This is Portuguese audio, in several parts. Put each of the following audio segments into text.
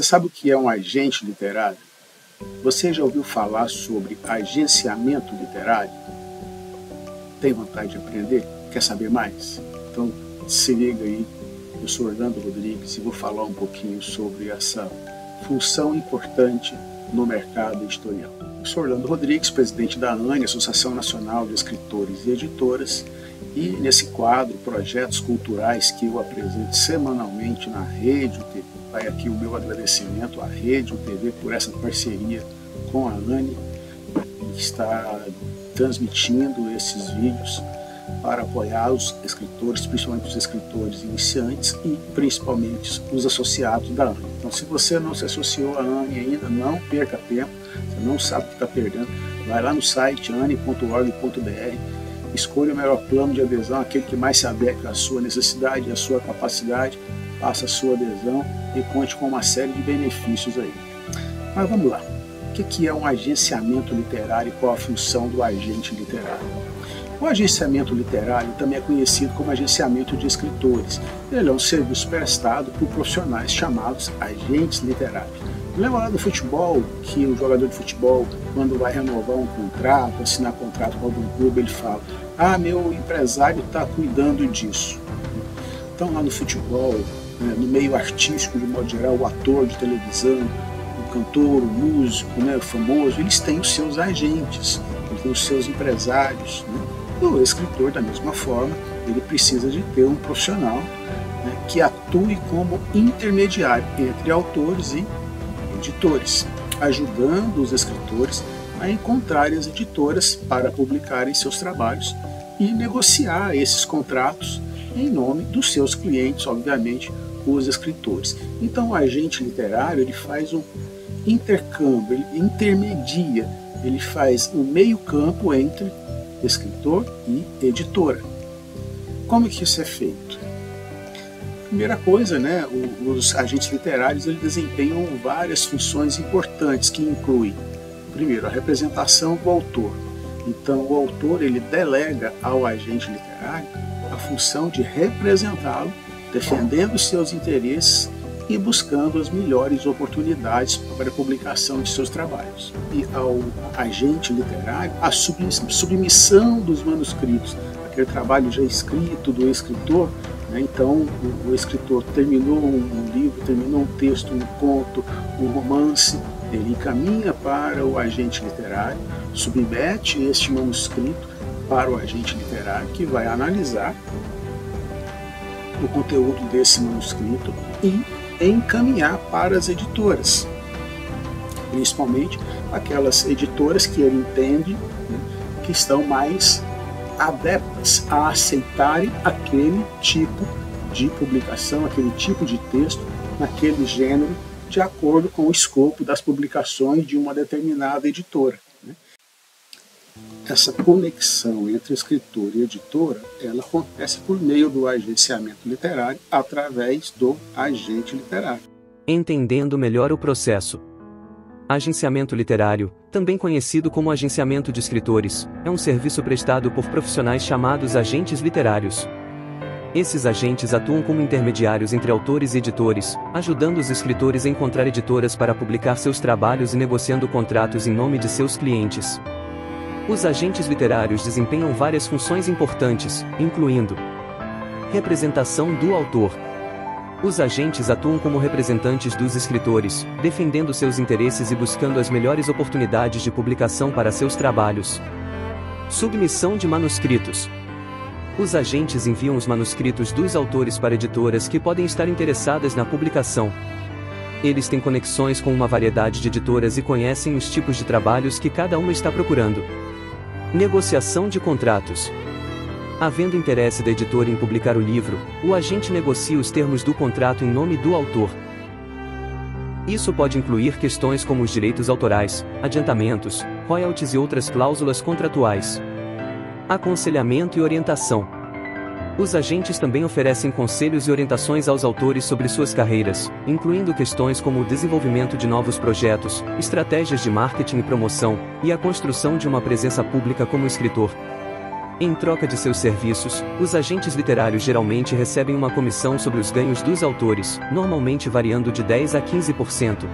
Você sabe o que é um agente literário? Você já ouviu falar sobre agenciamento literário? Tem vontade de aprender? Quer saber mais? Então se liga aí, eu sou Orlando Rodrigues e vou falar um pouquinho sobre essa função importante no mercado editorial. Eu sou Orlando Rodrigues, presidente da ANE, Associação Nacional de Escritores e Editoras, e nesse quadro, projetos culturais que eu apresento semanalmente na Rede UTV. Vai aqui o meu agradecimento à Rede UTV por essa parceria com a ANE, que está transmitindo esses vídeos para apoiar os escritores, principalmente os escritores iniciantes e principalmente os associados da ANE. Então, se você não se associou à ANE ainda, não perca tempo, você não sabe o que está perdendo, vai lá no site ane.org.br, escolha o melhor plano de adesão, aquele que mais se adequa à sua necessidade, à sua capacidade, faça a sua adesão e conte com uma série de benefícios aí. Mas vamos lá. O que é um agenciamento literário e qual a função do agente literário? O agenciamento literário também é conhecido como agenciamento de escritores. Ele é um serviço prestado por profissionais chamados agentes literários. Lembra lá do futebol, que o jogador de futebol, quando vai renovar um contrato, assinar contrato com algum clube, ele fala: meu empresário está cuidando disso. Então lá no futebol, no meio artístico de modo geral, o ator de televisão, o cantor, o músico, o famoso, eles têm os seus agentes, eles têm os seus empresários. O escritor, da mesma forma, ele precisa de ter um profissional que atue como intermediário entre autores e editores, ajudando os escritores a encontrar as editoras para publicarem seus trabalhos e negociar esses contratos em nome dos seus clientes, obviamente, os escritores. Então, o agente literário ele faz um intercâmbio, ele intermedia, ele faz um meio-campo entre escritor e editora. Como que isso é feito? Primeira coisa, os agentes literários eles desempenham várias funções importantes que incluem, primeiro, a representação do autor. Então, o autor ele delega ao agente literário a função de representá-lo, defendendo os seus interesses e buscando as melhores oportunidades para a publicação de seus trabalhos. E ao agente literário, a submissão dos manuscritos, aquele trabalho já escrito do escritor. Então, o escritor terminou um livro, terminou um texto, um conto, um romance, ele encaminha para o agente literário, submete este manuscrito para o agente literário, que vai analisar o conteúdo desse manuscrito e encaminhar para as editoras, principalmente aquelas editoras que ele entende que estão mais adeptas a aceitarem aquele tipo de publicação, aquele tipo de texto, naquele gênero, de acordo com o escopo das publicações de uma determinada editora. Essa conexão entre escritor e editora, ela acontece por meio do agenciamento literário através do agente literário. Entendendo melhor o processo. Agenciamento literário, também conhecido como agenciamento de escritores, é um serviço prestado por profissionais chamados agentes literários. Esses agentes atuam como intermediários entre autores e editores, ajudando os escritores a encontrar editoras para publicar seus trabalhos e negociando contratos em nome de seus clientes. Os agentes literários desempenham várias funções importantes, incluindo representação do autor. Os agentes atuam como representantes dos escritores, defendendo seus interesses e buscando as melhores oportunidades de publicação para seus trabalhos. Submissão de manuscritos. Os agentes enviam os manuscritos dos autores para editoras que podem estar interessadas na publicação. Eles têm conexões com uma variedade de editoras e conhecem os tipos de trabalhos que cada uma está procurando. Negociação de contratos. Havendo interesse da editora em publicar o livro, o agente negocia os termos do contrato em nome do autor. Isso pode incluir questões como os direitos autorais, adiantamentos, royalties e outras cláusulas contratuais. Aconselhamento e orientação. Os agentes também oferecem conselhos e orientações aos autores sobre suas carreiras, incluindo questões como o desenvolvimento de novos projetos, estratégias de marketing e promoção, e a construção de uma presença pública como escritor. Em troca de seus serviços, os agentes literários geralmente recebem uma comissão sobre os ganhos dos autores, normalmente variando de 10% a 15%.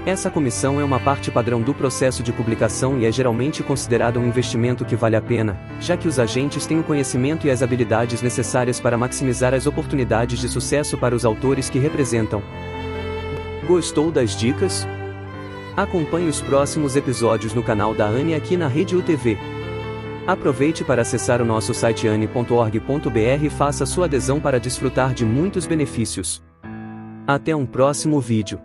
Essa comissão é uma parte padrão do processo de publicação e é geralmente considerada um investimento que vale a pena, já que os agentes têm o conhecimento e as habilidades necessárias para maximizar as oportunidades de sucesso para os autores que representam. Gostou das dicas? Acompanhe os próximos episódios no canal da Anne aqui na Rede UTV. Aproveite para acessar o nosso site anne.org.br e faça sua adesão para desfrutar de muitos benefícios. Até um próximo vídeo.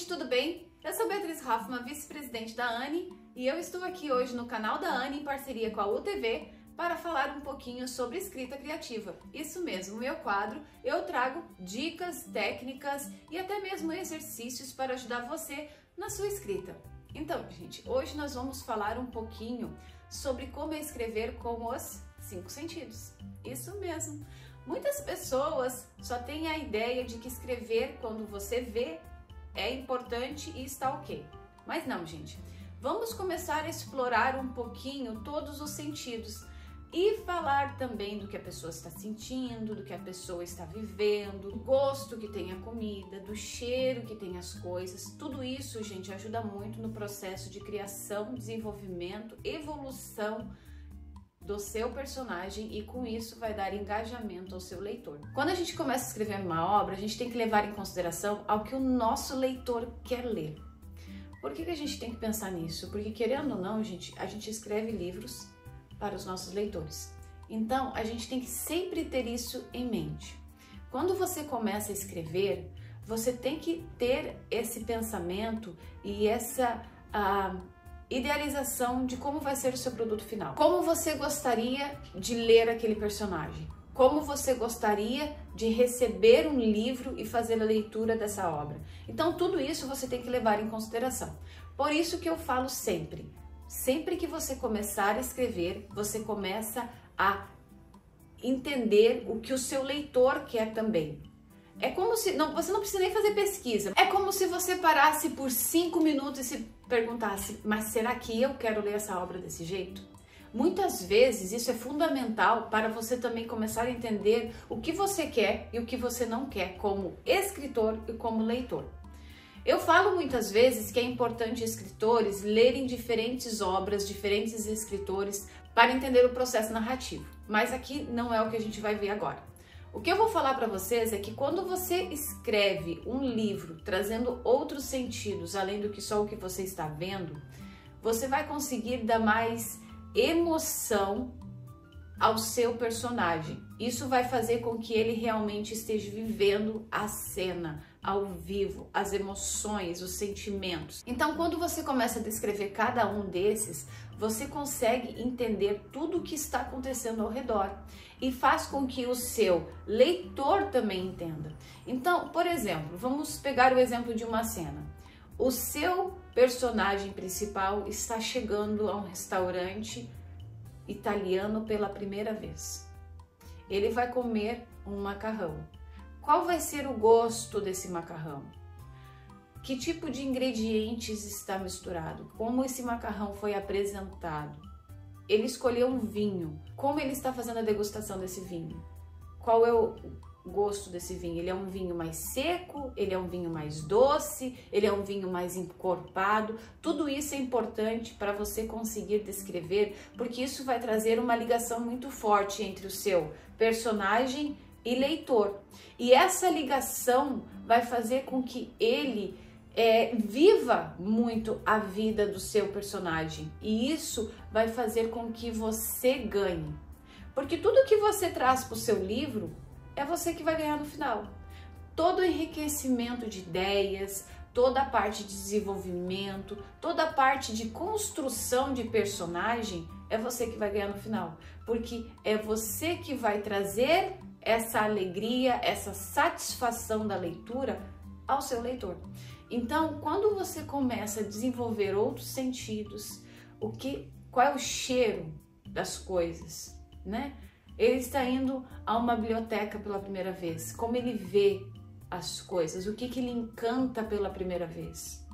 Tudo bem? Eu sou Beatriz Hoffmann, vice-presidente da Anne, e eu estou aqui hoje no canal da Anne em parceria com a UTV para falar um pouquinho sobre escrita criativa. Isso mesmo, no meu quadro eu trago dicas, técnicas e até mesmo exercícios para ajudar você na sua escrita. Então, gente, hoje nós vamos falar um pouquinho sobre como escrever com os 5 sentidos. Isso mesmo. Muitas pessoas só têm a ideia de que escrever quando você vê é importante e está ok. Mas não, gente. Vamos começar a explorar um pouquinho todos os sentidos e falar também do que a pessoa está sentindo, do que a pessoa está vivendo, do gosto que tem a comida, do cheiro que tem as coisas. Tudo isso, gente, ajuda muito no processo de criação, desenvolvimento, evolução do seu personagem e com isso vai dar engajamento ao seu leitor. Quando a gente começa a escrever uma obra, a gente tem que levar em consideração ao que o nosso leitor quer ler. Por que a gente tem que pensar nisso? Porque querendo ou não, gente, a gente escreve livros para os nossos leitores. Então, a gente tem que sempre ter isso em mente. Quando você começa a escrever, você tem que ter esse pensamento e essa idealização de como vai ser o seu produto final. Como você gostaria de ler aquele personagem? Como você gostaria de receber um livro e fazer a leitura dessa obra? Então tudo isso você tem que levar em consideração. Por isso que eu falo sempre que você começar a escrever, você começa a entender o que o seu leitor quer também. É como se, você não precisa nem fazer pesquisa, é como se você parasse por 5 minutos e se perguntasse, mas será que eu quero ler essa obra desse jeito? Muitas vezes isso é fundamental para você também começar a entender o que você quer e o que você não quer como escritor e como leitor. Eu falo muitas vezes que é importante escritores lerem diferentes obras, diferentes escritores para entender o processo narrativo, mas aqui não é o que a gente vai ver agora. O que eu vou falar para vocês é que quando você escreve um livro trazendo outros sentidos, além do que só o que você está vendo, você vai conseguir dar mais emoção ao seu personagem. Isso vai fazer com que ele realmente esteja vivendo a cena, ao vivo, as emoções, os sentimentos. Então, quando você começa a descrever cada um desses, você consegue entender tudo o que está acontecendo ao redor e faz com que o seu leitor também entenda. Então, por exemplo, vamos pegar o exemplo de uma cena. O seu personagem principal está chegando a um restaurante italiano pela primeira vez. Ele vai comer um macarrão. Qual vai ser o gosto desse macarrão? Que tipo de ingredientes está misturado? Como esse macarrão foi apresentado? Ele escolheu um vinho. Como ele está fazendo a degustação desse vinho? Qual é o gosto desse vinho? Ele é um vinho mais seco? Ele é um vinho mais doce? Ele é um vinho mais encorpado? Tudo isso é importante para você conseguir descrever, porque isso vai trazer uma ligação muito forte entre o seu personagem e leitor. E essa ligação vai fazer com que ele viva muito a vida do seu personagem. E isso vai fazer com que você ganhe. Porque tudo que você traz para o seu livro é você que vai ganhar no final. Todo o enriquecimento de ideias, toda a parte de desenvolvimento, toda a parte de construção de personagem é você que vai ganhar no final. Porque é você que vai trazer essa alegria, essa satisfação da leitura ao seu leitor. Então, quando você começa a desenvolver outros sentidos, qual é o cheiro das coisas, né? Ele está indo a uma biblioteca pela primeira vez, como ele vê as coisas, o que lhe encanta pela primeira vez.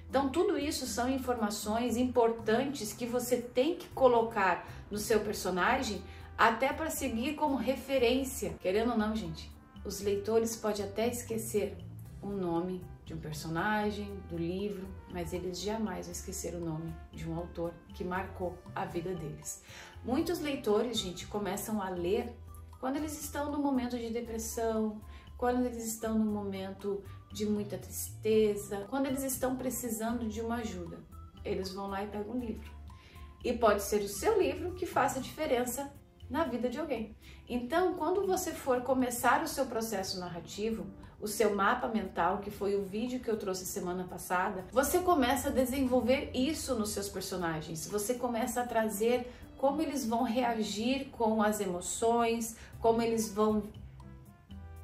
Então, tudo isso são informações importantes que você tem que colocar no seu personagem, até para seguir como referência. Querendo ou não, gente, os leitores podem até esquecer o nome de um personagem, do livro, mas eles jamais vão esquecer o nome de um autor que marcou a vida deles. Muitos leitores, gente, começam a ler quando eles estão no momento de depressão, quando eles estão no momento de muita tristeza, quando eles estão precisando de uma ajuda. Eles vão lá e pegam um livro. E pode ser o seu livro que faça diferença na vida de alguém. Então, quando você for começar o seu processo narrativo, o seu mapa mental, que foi o vídeo que eu trouxe semana passada, você começa a desenvolver isso nos seus personagens. Você começa a trazer como eles vão reagir com as emoções, como eles vão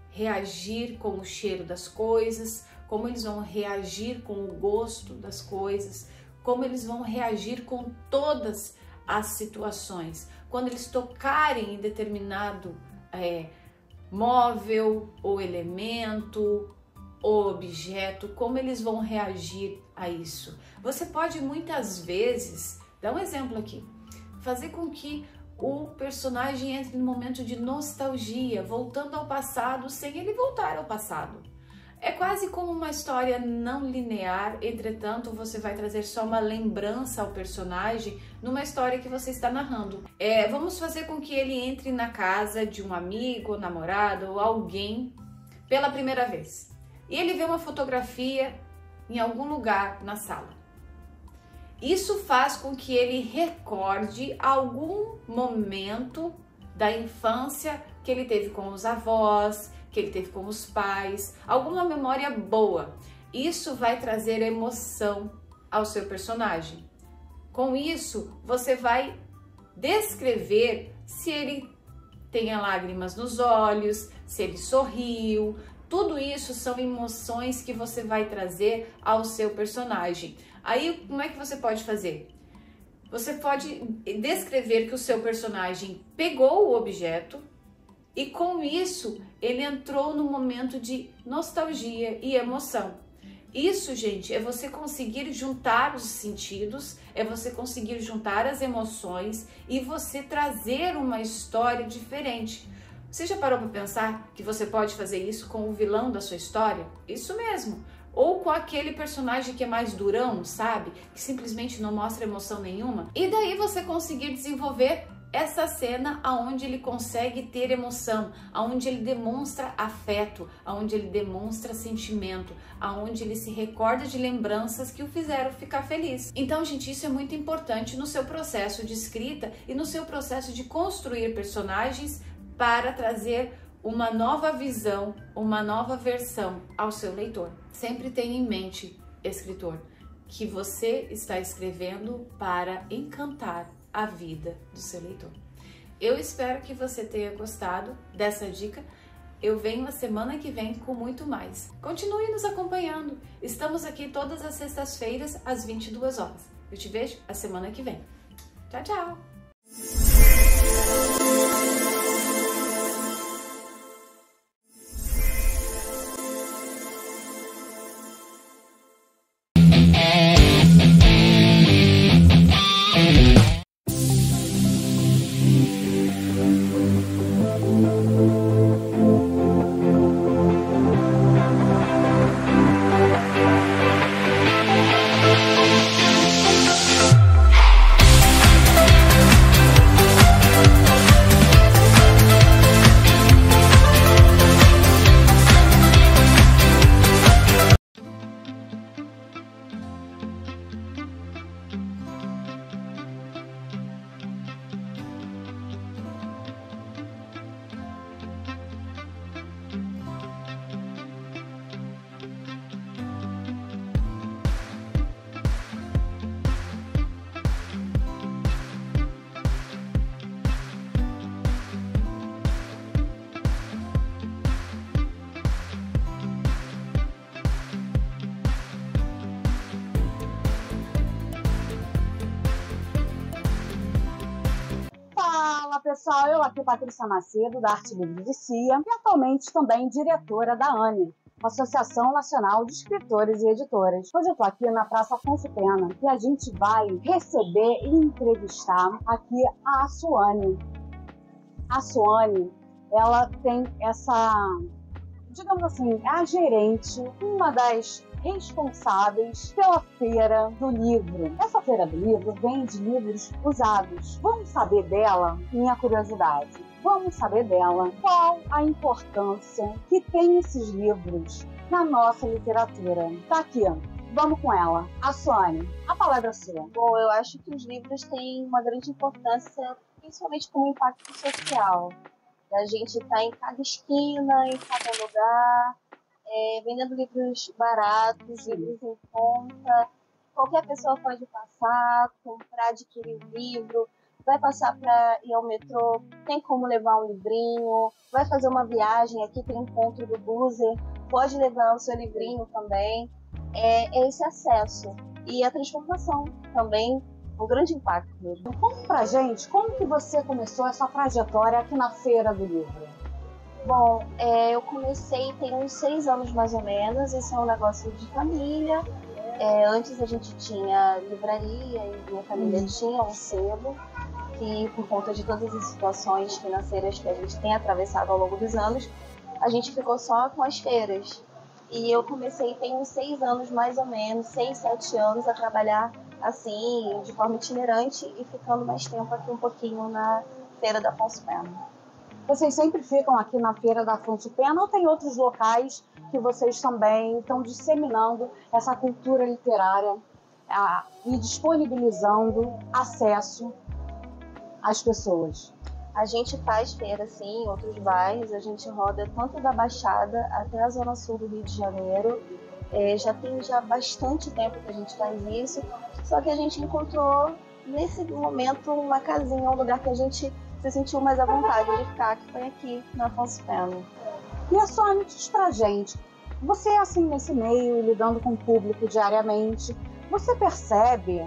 reagir com o cheiro das coisas, como eles vão reagir com o gosto das coisas, como eles vão reagir com todas as situações. Quando eles tocarem em determinado móvel ou elemento ou objeto, como eles vão reagir a isso. Você pode muitas vezes, dar um exemplo aqui, fazer com que o personagem entre no momento de nostalgia, voltando ao passado sem ele voltar ao passado. É quase como uma história não linear, entretanto você vai trazer só uma lembrança ao personagem numa história que você está narrando. Vamos fazer com que ele entre na casa de um amigo, namorado ou alguém pela primeira vez. E ele vê uma fotografia em algum lugar na sala. Isso faz com que ele recorde algum momento da infância que ele teve com os avós, que ele teve com os pais, alguma memória boa. Isso vai trazer emoção ao seu personagem. Com isso, você vai descrever se ele tem lágrimas nos olhos, se ele sorriu. Tudo isso são emoções que você vai trazer ao seu personagem. Aí, como é que você pode fazer? Você pode descrever que o seu personagem pegou o objeto e com isso ele entrou no momento de nostalgia e emoção. Isso, gente, é você conseguir juntar os sentidos, é você conseguir juntar as emoções e você trazer uma história diferente. Você já parou para pensar que você pode fazer isso com o vilão da sua história? Isso mesmo. Ou com aquele personagem que é mais durão, sabe? Que simplesmente não mostra emoção nenhuma. E daí você conseguir desenvolver essa cena onde ele consegue ter emoção, onde ele demonstra afeto, onde ele demonstra sentimento, onde ele se recorda de lembranças que o fizeram ficar feliz. Então, gente, isso é muito importante no seu processo de escrita e no seu processo de construir personagens para trazer uma nova visão, uma nova versão ao seu leitor. Sempre tenha em mente, escritor, que você está escrevendo para encantar a vida do seu leitor. Eu espero que você tenha gostado dessa dica. Eu venho a semana que vem com muito mais. Continue nos acompanhando. Estamos aqui todas as sextas-feiras às 22 horas. Eu te vejo a semana que vem. Tchau, tchau! pessoal, eu aqui, Patrícia Macedo, da Arte Livre de Cia, e atualmente também diretora da ANE, Associação Nacional de Escritores e Editoras. Hoje eu estou aqui na Praça Afonso Pena e a gente vai receber e entrevistar aqui a Suane. A Suane, ela tem essa, digamos assim, é a gerente, uma das responsáveis pela Feira do Livro. Essa Feira do Livro vende livros usados. Vamos saber dela, minha curiosidade. Vamos saber dela qual a importância que tem esses livros na nossa literatura. Tá aqui, vamos com ela. A Suane, a palavra é sua. Bom, eu acho que os livros têm uma grande importância, principalmente como impacto social. A gente está em cada esquina, em cada lugar, vendendo livros baratos, livros em conta. Qualquer pessoa pode passar, comprar, adquirir um livro, vai passar para ir ao metrô, tem como levar um livrinho, vai fazer uma viagem, aqui tem encontro do Buser, pode levar o seu livrinho também. É esse acesso. E a transformação também, um grande impacto mesmo. Conta pra gente como que você começou essa trajetória aqui na Feira do Livro. Bom, eu comecei tem uns 6 anos mais ou menos, isso é um negócio de família. Antes a gente tinha livraria e minha família tinha um sebo, que por conta de todas as situações financeiras que a gente tem atravessado ao longo dos anos, a gente ficou só com as feiras. E eu comecei tem uns 6 anos mais ou menos, 6, 7 anos a trabalhar assim, de forma itinerante e ficando mais tempo aqui um pouquinho na Feira da Afonso Pena. Vocês sempre ficam aqui na Feira da Afonso Pena ou tem outros locais que vocês também estão disseminando essa cultura literária e disponibilizando acesso às pessoas? A gente faz feira, sim, em outros bairros. A gente roda tanto da Baixada até a Zona Sul do Rio de Janeiro. Já tem bastante tempo que a gente faz isso, só que a gente encontrou, nesse momento, uma casinha, um lugar que a gente se sentiu mais à vontade de ficar, que foi aqui na Afonso Pena. E a Suane, diz pra gente, você assim nesse meio, lidando com o público diariamente, você percebe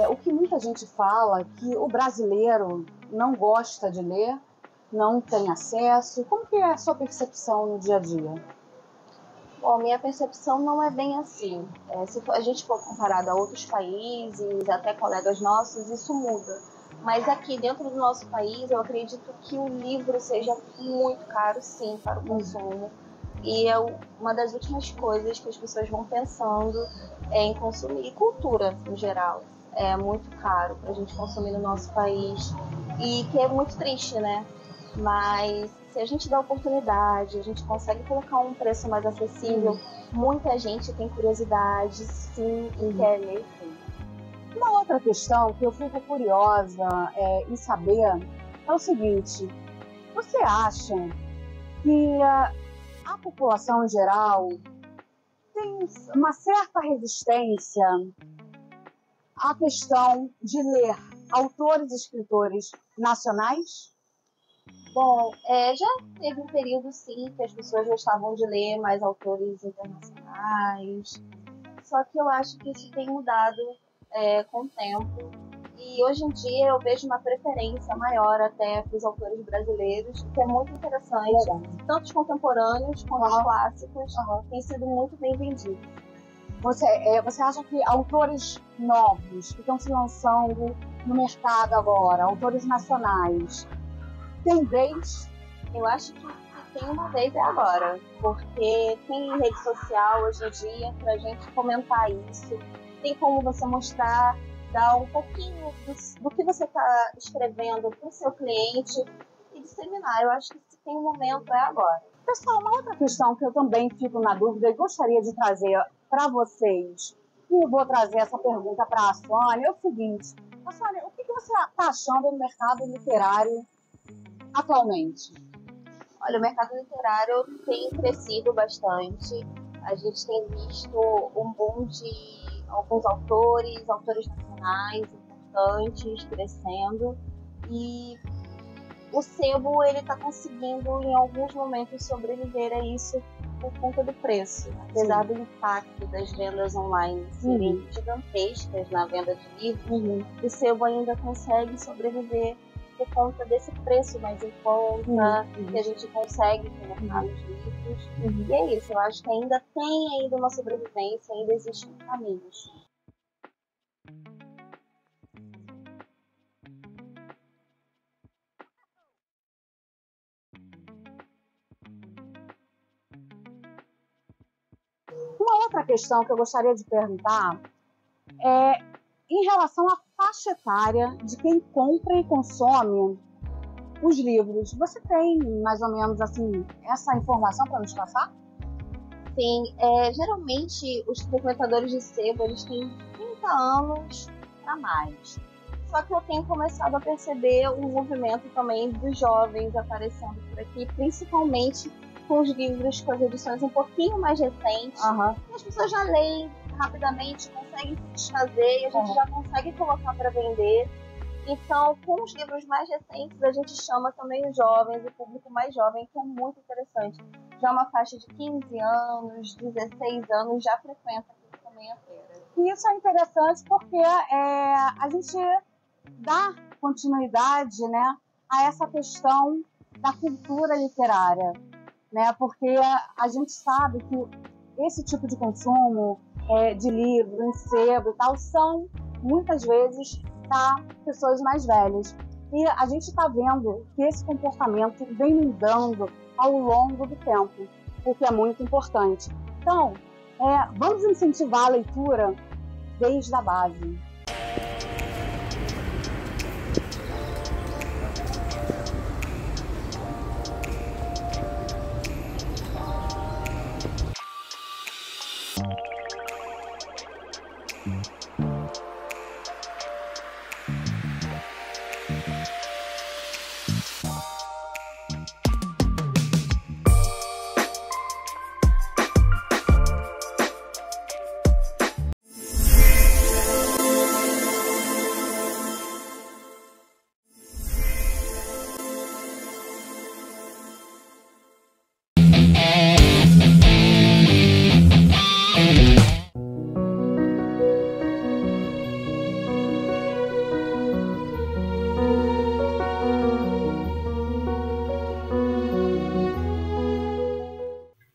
o que muita gente fala, que o brasileiro não gosta de ler, não tem acesso? Como que é a sua percepção no dia a dia? Bom, minha percepção não é bem assim. Se a gente for comparado a outros países, até colegas nossos, isso muda. Mas aqui dentro do nosso país, eu acredito que o livro seja muito caro, sim, para o consumo. E é uma das últimas coisas que as pessoas vão pensando em consumir. E cultura, em geral, é muito caro para a gente consumir no nosso país. E que é muito triste, né? Mas se a gente dá oportunidade, a gente consegue colocar um preço mais acessível, muita gente tem curiosidade, sim, e quer ler, sim. Uma outra questão que eu fico curiosa em saber é o seguinte: você acha que a população em geral tem uma certa resistência à questão de ler autores e escritores nacionais? Bom, já teve um período, sim, que as pessoas gostavam de ler mais autores internacionais, só que eu acho que isso tem mudado com o tempo. E hoje em dia eu vejo uma preferência maior até para os autores brasileiros, que é muito interessante. Tanto os contemporâneos quanto os clássicos têm sido muito bem vendidos. Você acha que autores novos que estão se lançando no mercado agora, autores nacionais, tem vez? Eu acho que tem uma vez agora, porque tem rede social hoje em dia para a gente comentar isso. Tem como você mostrar, dar um pouquinho do que você está escrevendo para o seu cliente e disseminar. Eu acho que se tem um momento é agora. Pessoal, uma outra questão que eu também fico na dúvida e gostaria de trazer para vocês, e eu vou trazer essa pergunta para a Suane, é o seguinte: Suane, o que você está achando do mercado literário atualmente? Olha, o mercado literário tem crescido bastante. A gente tem visto um boom de alguns autores nacionais importantes crescendo, e o sebo ele está conseguindo em alguns momentos sobreviver a isso por conta do preço, apesar do impacto das vendas online serem gigantescas na venda de livros. O sebo ainda consegue sobreviver por conta desse preço mais em conta, que a gente consegue colocar nos livros. E é isso, eu acho que ainda tem uma sobrevivência, ainda existem caminhos. Uma outra questão que eu gostaria de perguntar é em relação à faixa etária de quem compra e consome os livros. Você tem mais ou menos assim essa informação para nos passar? Sim, geralmente os frequentadores de sebo eles têm 30 anos para mais. Só que eu tenho começado a perceber um movimento também dos jovens aparecendo por aqui, principalmente com os livros com as edições um pouquinho mais recentes. E as pessoas já leem rapidamente, conseguem se desfazer e a gente já consegue colocar para vender. Então, com os livros mais recentes, a gente chama também os jovens, o público mais jovem, que é muito interessante. Já uma faixa de 15 anos, 16 anos, já frequenta aqui também a feira. E isso é interessante porque a gente dá continuidade, né, a essa questão da cultura literária, né, porque a gente sabe que esse tipo de consumo de livro, em sebo e tal, são muitas vezes pessoas mais velhas. E a gente está vendo que esse comportamento vem mudando ao longo do tempo, o que é muito importante. Então, vamos incentivar a leitura desde a base.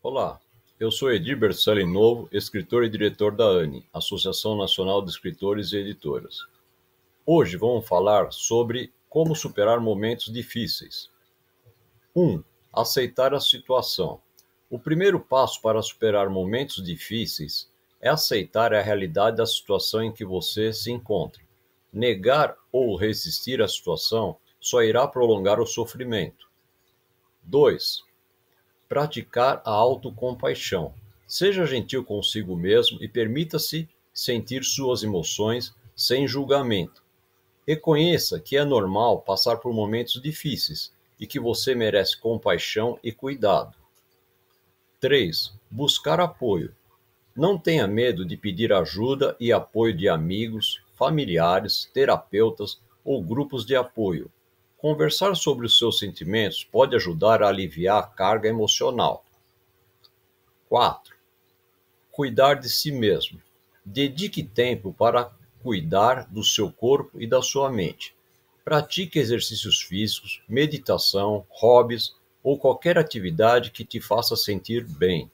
Olá, eu sou Edir Berselli Novo, escritor e diretor da ANE, Associação Nacional de Escritores e Editoras. Hoje vamos falar sobre como superar momentos difíceis. 1. Aceitar a situação. O primeiro passo para superar momentos difíceis é aceitar a realidade da situação em que você se encontra. Negar ou resistir à situação só irá prolongar o sofrimento. 2. Praticar a autocompaixão. Seja gentil consigo mesmo e permita-se sentir suas emoções sem julgamento. Reconheça que é normal passar por momentos difíceis e que você merece compaixão e cuidado. 3. Buscar apoio. Não tenha medo de pedir ajuda e apoio de amigos, familiares, terapeutas ou grupos de apoio. Conversar sobre os seus sentimentos pode ajudar a aliviar a carga emocional. 4. Cuidar de si mesmo. Dedique tempo para cuidar do seu corpo e da sua mente. Pratique exercícios físicos, meditação, hobbies ou qualquer atividade que te faça sentir bem.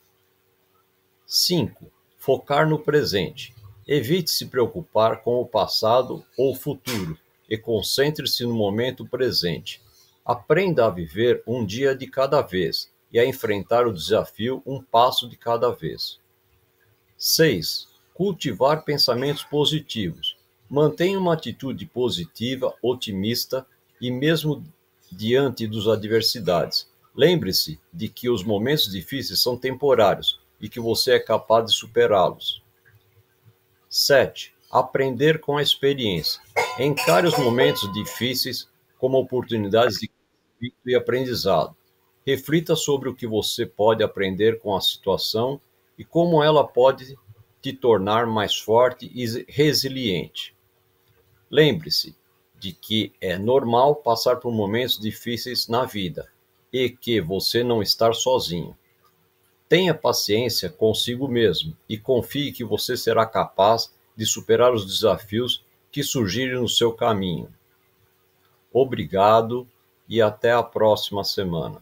5. Focar no presente. Evite se preocupar com o passado ou o futuro e concentre-se no momento presente. Aprenda a viver um dia de cada vez e a enfrentar o desafio um passo de cada vez. 6. Cultivar pensamentos positivos. Mantenha uma atitude positiva, otimista e mesmo diante das adversidades. Lembre-se de que os momentos difíceis são temporários e que você é capaz de superá-los. 7. Aprender com a experiência. Encare os momentos difíceis como oportunidades de crescimento e aprendizado. Reflita sobre o que você pode aprender com a situação e como ela pode te tornar mais forte e resiliente. Lembre-se de que é normal passar por momentos difíceis na vida e que você não está sozinho. Tenha paciência consigo mesmo e confie que você será capaz de superar os desafios que surgirem no seu caminho. Obrigado e até a próxima semana.